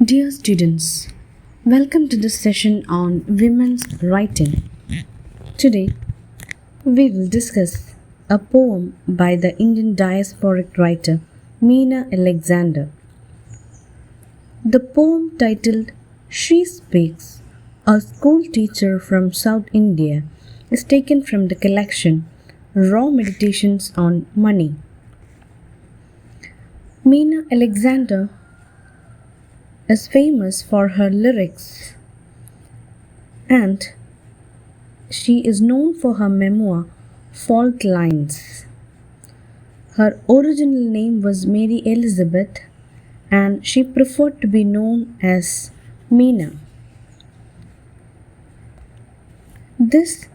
Dear students, welcome to this session on women's writing. Today, we will discuss a poem by the Indian diasporic writer Meena Alexander. The poem titled She Speaks, a school teacher from South India, is taken from the collection Raw Meditations on Money. Meena Alexander is famous for her lyrics and she is known for her memoir Fault Lines. Her original name was Mary Elizabeth and she preferred to be known as Meena. This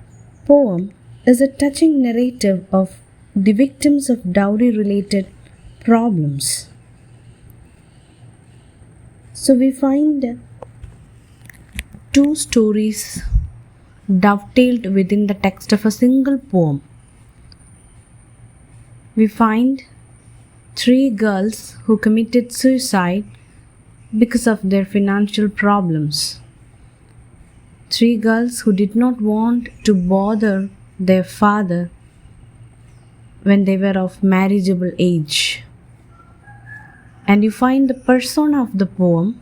poem is a touching narrative of the victims of dowry related problems. So we find two stories dovetailed within the text of a single poem. We find three girls who committed suicide because of their financial problems. Three girls who did not want to bother their father when they were of marriageable age. And you find the persona of the poem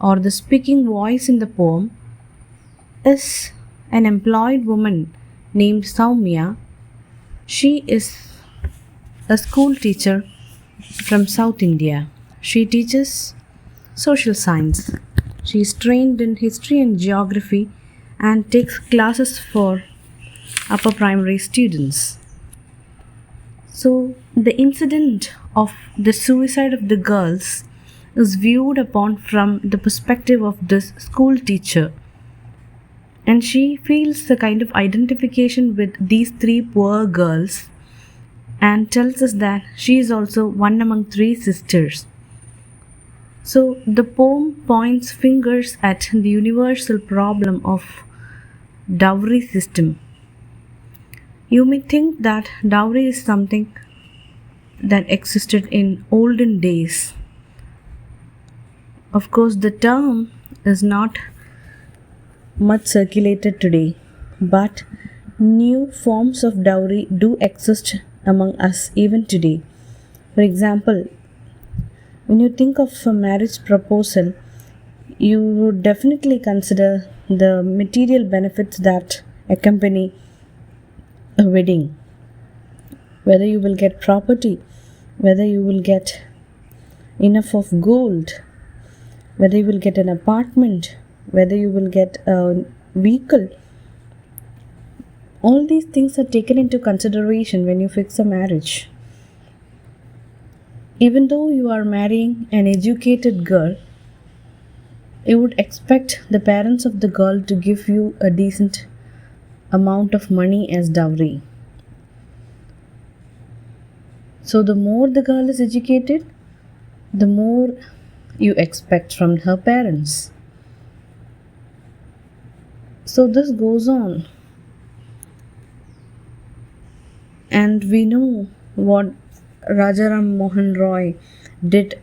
or the speaking voice in the poem is an employed woman named Soumya. She is a school teacher from South India. She teaches social science. She is trained in history and geography and takes classes for upper primary students. So, the incident of the suicide of the girls is viewed upon from the perspective of this school teacher, and she feels the kind of identification with these three poor girls and tells us that she is also one among three sisters. So, the poem points fingers at the universal problem of dowry system. You may think that dowry is something that existed in olden days. Of course, the term is not much circulated today, but new forms of dowry do exist among us even today. For example, when you think of a marriage proposal, you would definitely consider the material benefits that accompany a wedding. Whether you will get property, whether you will get enough of gold, whether you will get an apartment, whether you will get a vehicle. All these things are taken into consideration when you fix a marriage. Even though you are marrying an educated girl, you would expect the parents of the girl to give you a decent amount of money as dowry. So, the more the girl is educated, the more you expect from her parents. So, this goes on. And we know what Rajaram Mohan Roy did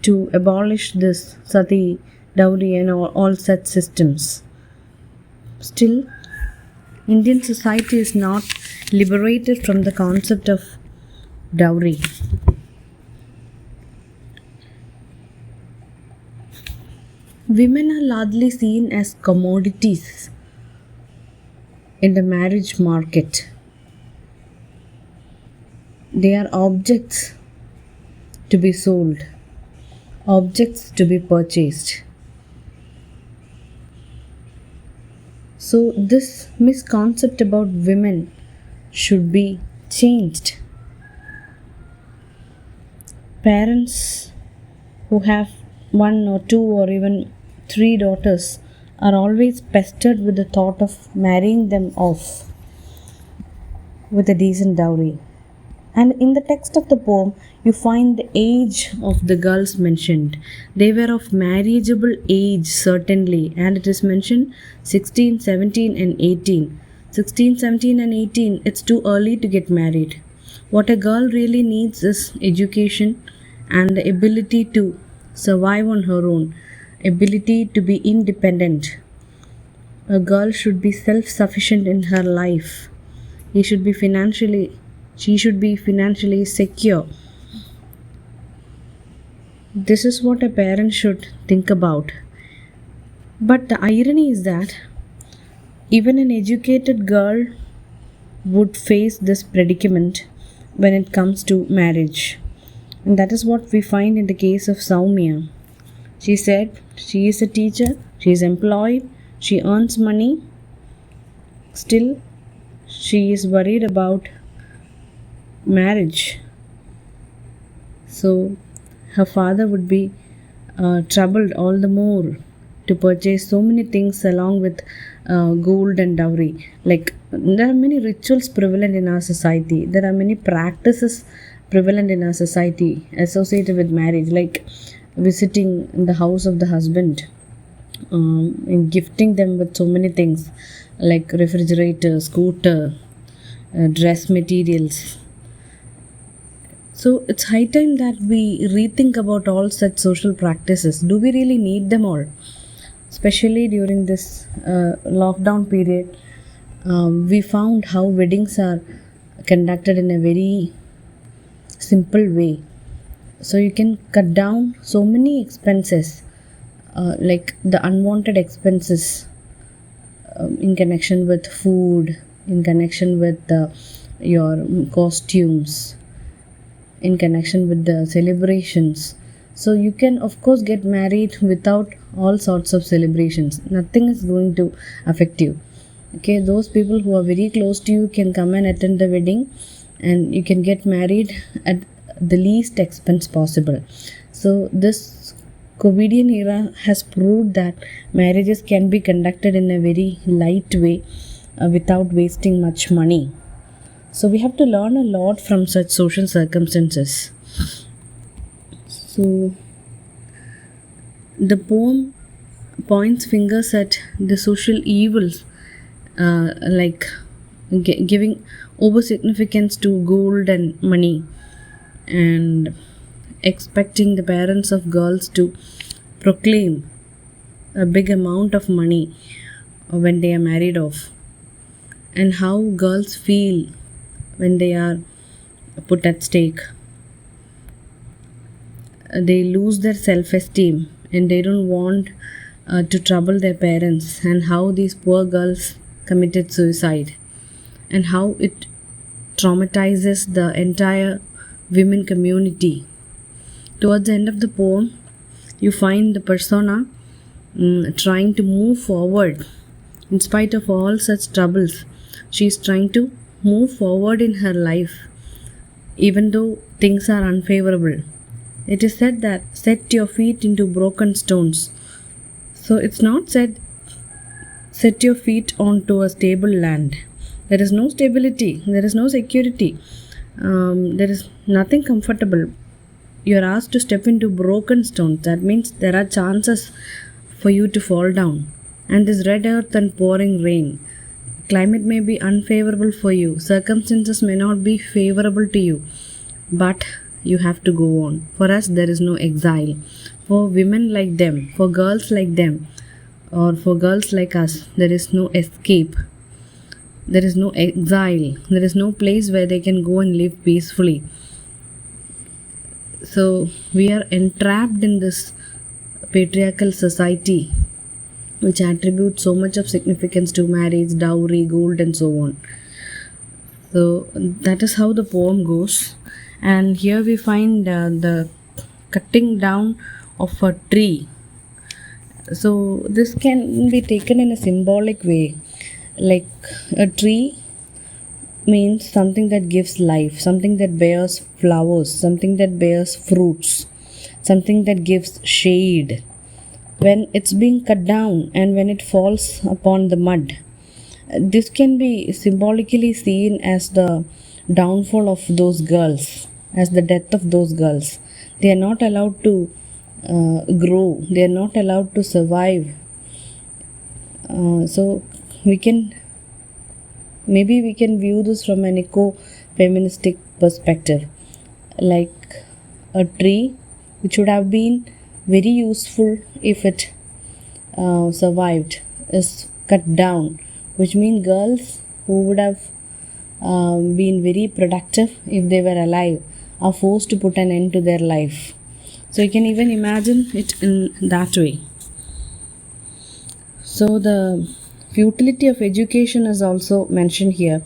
to abolish this sati, dowry, and all such systems. Still, Indian society is not liberated from the concept of dowry. Women are largely seen as commodities in the marriage market. They are objects to be sold, objects to be purchased. So, this misconcept about women should be changed. Parents who have one or two or even three daughters are always pestered with the thought of marrying them off with a decent dowry. And in the text of the poem, you find the age of the girls mentioned. They were of marriageable age, certainly, and it is mentioned 16, 17, and 18. 16, 17, and 18, it's too early to get married. What a girl really needs is education and the ability to survive on her own, ability to be independent. A girl should be self sufficient in her life. He should be financially she should be financially secure. This is what a parent should think about. But the irony is that even an educated girl would face this predicament when it comes to marriage. And that is what we find in the case of Saumya. She said she is a teacher, she is employed, she earns money, still she is worried about marriage. So her father would be troubled all the more to purchase so many things along with gold and dowry. Like, there are many rituals prevalent in our society, there are many practices prevalent in our society associated with marriage, like visiting the house of the husband, and gifting them with so many things like refrigerator, scooter, dress materials. So it's high time that we rethink about all such social practices. Do we really need them all? Especially during this lockdown period, we found how weddings are conducted in a very simple way. So you can cut down so many expenses, like the unwanted expenses in connection with food, in connection with your costumes, in connection with the celebrations. So you can, of course, get married without all sorts of celebrations. Nothing is going to affect you. Okay, those people who are very close to you can come and attend the wedding, and you can get married at the least expense possible. So this COVIDian era has proved that marriages can be conducted in a very light way, without wasting much money. So we have to learn a lot from such social circumstances. So the poem points fingers at the social evils, like giving over significance to gold and money, and expecting the parents of girls to proclaim a big amount of money when they are married off, and how girls feel when they are put at stake. They lose their self esteem and they don't want to trouble their parents, and how these poor girls committed suicide, and how it traumatizes the entire women community. Towards the end of the poem, you find the persona trying to move forward in spite of all such troubles. She is trying to move forward in her life even though things are unfavorable. It is said that set your feet into broken stones. So it's not said set your feet onto a stable land. There is no stability, there is no security, there is nothing comfortable. You are asked to step into broken stones. That means there are chances for you to fall down. And this red earth and pouring rain. Climate may be unfavorable for you, circumstances may not be favorable to you, but you have to go on. For us, there is no exile. For women like them, for girls like them, or for girls like us, there is no escape. There is no exile. There is no place where they can go and live peacefully. So we are entrapped in this patriarchal society which attributes so much of significance to marriage, dowry, gold, and so on. So that is how the poem goes. And here we find the cutting down of a tree. So this can be taken in a symbolic way. Like a tree means something that gives life, something that bears flowers, something that bears fruits, something that gives shade. When it's being cut down and when it falls upon the mud, this can be symbolically seen as the downfall of those girls, as the death of those girls. They are not allowed to grow, they are not allowed to survive. So we can maybe we can view this from an eco-feministic perspective, like a tree which would have been very useful if it survived, is cut down, which means girls who would have been very productive if they were alive are forced to put an end to their life. So you can even imagine it in that way. So the futility of education is also mentioned here,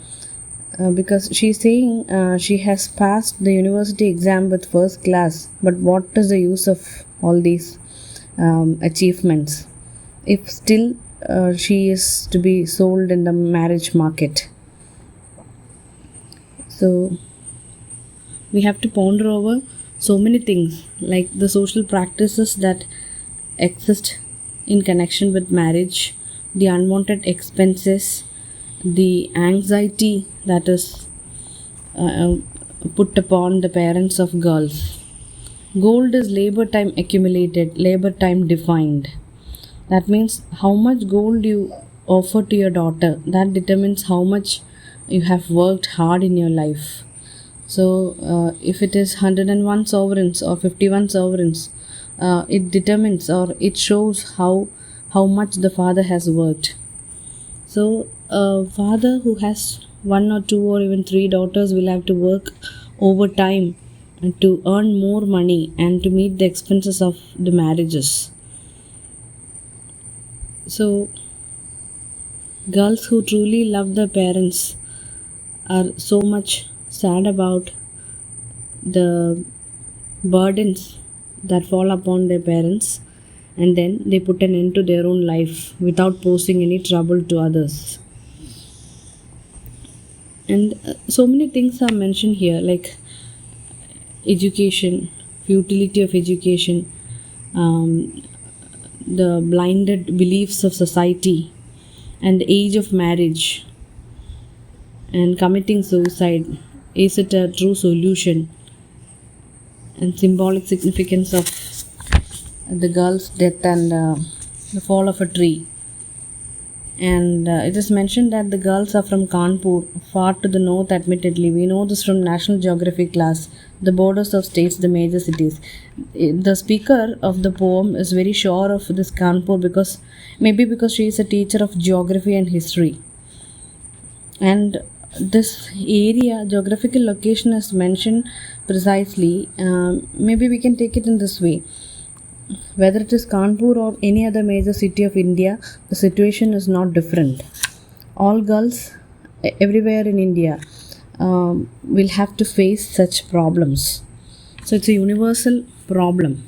because she's saying she has passed the university exam with first class, but what is the use of all these achievements if still she is to be sold in the marriage market? So we have to ponder over so many things, like the social practices that exist in connection with marriage, the unwanted expenses, the anxiety that is uh, put upon the parents of girls. Gold is labor time accumulated, labor time defined. That means how much gold you offer to your daughter, that determines how much you have worked hard in your life. So, if it is 101 sovereigns or 51 sovereigns, it determines or it shows how much the father has worked. So, a father who has one or two or even three daughters will have to work overtime and to earn more money and to meet the expenses of the marriages. So, girls who truly love their parents are so much sad about the burdens that fall upon their parents, and then they put an end to their own life without posing any trouble to others. And so many things are mentioned here, like education, futility of education, um, the blinded beliefs of society, and the age of marriage, and committing suicide. Is it a true solution? And symbolic significance of the girl's death and the fall of a tree. And it is mentioned that the girls are from Kanpur, far to the north, admittedly. We know this from National Geography class, the borders of states, the major cities. The speaker of the poem is very sure of this Kanpur because maybe because she is a teacher of geography and history. And this area, geographical location, is mentioned precisely. Maybe we can take it in this way: whether it is Kanpur or any other major city of India, the situation is not different. All girls everywhere in India will have to face such problems. So it's a universal problem.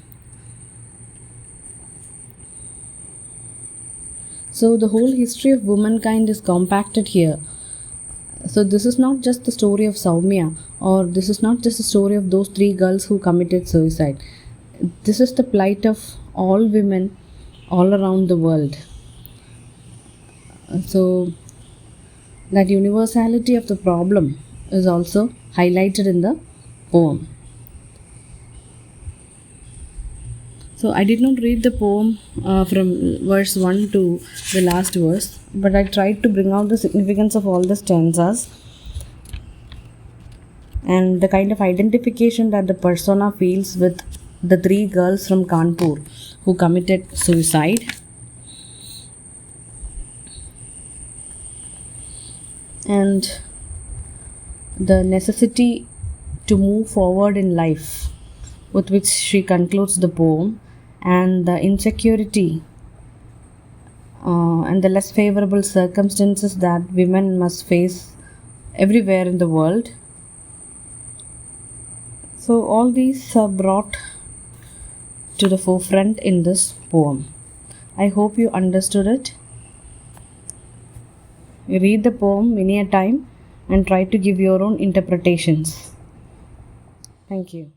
So the whole history of womankind is compacted here. So this is not just the story of Saumya, or this is not just the story of those three girls who committed suicide. This is the plight of all women all around the world. So that universality of the problem is also highlighted in the poem. So I did not read the poem from verse 1 to the last verse, but I tried to bring out the significance of all the stanzas and the kind of identification that the persona feels with the three girls from Kanpur who committed suicide. And the necessity to move forward in life, with which she concludes the poem, and the insecurity and the less favorable circumstances that women must face everywhere in the world. So, all these are brought to the forefront in this poem. I hope you understood it. You read the poem many a time and try to give your own interpretations. Thank you.